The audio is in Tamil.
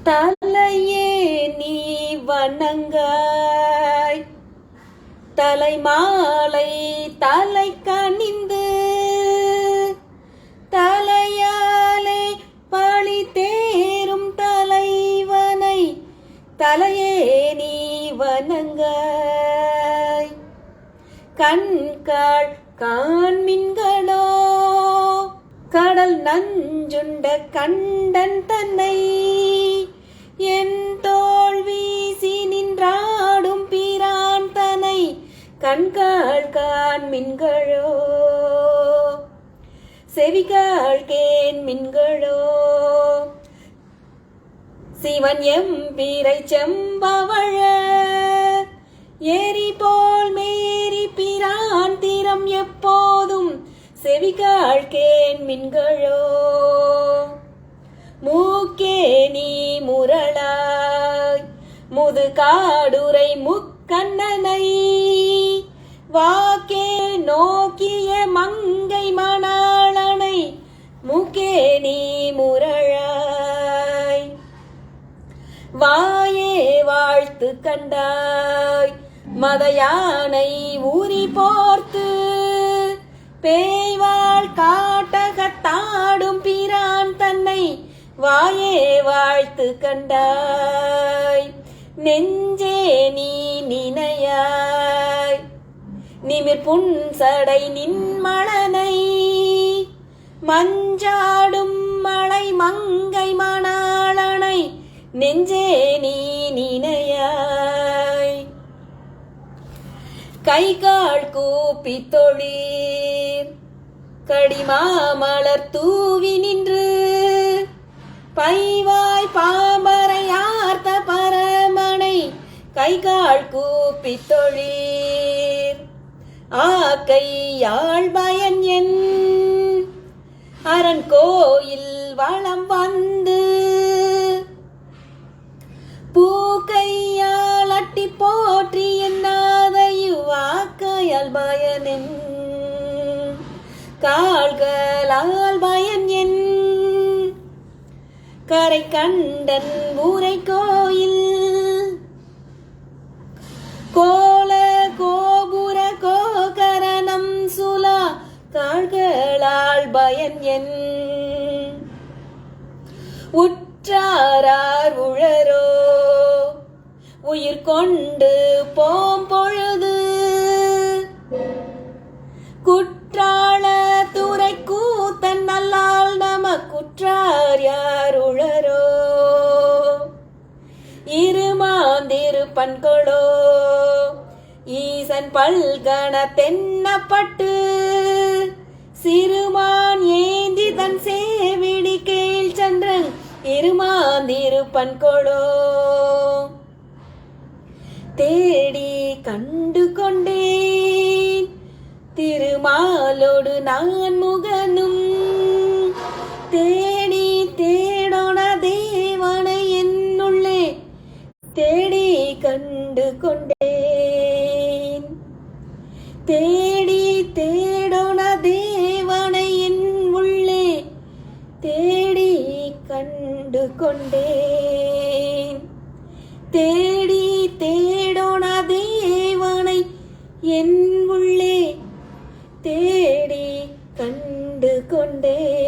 தலையே நீ வணங்காய், தலைமாலை தலை கனிந்து, தலையாலே பழி தேரும் தலைவனை தலையே நீ வணங்காய். கண்காள் காண்மின்களோ கடல் நஞ்சுண்ட கண்டன் தன்னை, என் தோள் வீசி நின்றாடும் பிரான் தனை கண்காள் காண்மின்களோ, செவிகாள் கேண்மின்களோ. சிவன் எம்பிரை செம்பவழ ஏரி போல் மேரி பிரான் திறம் எப்போதும் செவிகாள் கேண்மின்களோ. மூக்கே நீ முரளாய் முதுகாடுரை முக்கண்ணனை, வாக்கே நோக்கிய மங்கை மணாளனை மூக்கே நீ முரளாய். வாயே வாழ்த்து கண்டாய் மதயானை ஊறி போர்த்து, பேய்வாள் காட்டகத்தாடும் பிரான் தன்னை வாயே வாழ்த்து கண்டாய். நெஞ்சே நீ நினையாய் நிமிர் புன்சடை நின்மலனை, மஞ்சாடும் மலை மங்கை மணாளனை நெஞ்சே நீ நினையாய். கைகால் கூப்பி தொழீர் கடிமாமலர் தூவி நின்று, பைவாய் பாம்பரை ஆர்த்த பரமனை கைகால் கூப்பி தொழீர். ஆக்கையாள் பயன் என் அரண் கோயில் வளம் வந்து, பூக்கையால் அட்டி போற்றி என்னாதையுவாக்கையால் பயனின், கால்களால் பயன் என் கரை கண்டன் ஊரை கோயில். கோல கோபுர கோகரணம் சுலா கால்களால் பயன் என், உற்றாரார் உழரோ உயிர் கொண்டு போம் பொழுது, குற்றால துறை கூத்தன் நல்லால் நம குற்றார் யார் உழரோ. இருமாந்திரு பண்கொளோ ஈசன் பல்கண தென்னப்பட்டு, சிறுமான் ஏந்தி தன் சேவிடி கேள் சந்திரன் இருமாந்திரு பண்கொளோ. தேடி கண்டு கொண்டேன் திருமாலோடு நான் முகனும், தேடி தேடோன தேவனை என்னுள்ளே தேடி கண்டு கொண்டேன். தேடி தேடோன தேவனை என் உள்ளே தேடி கண்டு கொண்டேன். தேடி தேடோன தேவனை என் உள்ளே தேடி கண்டு கொண்டேன்.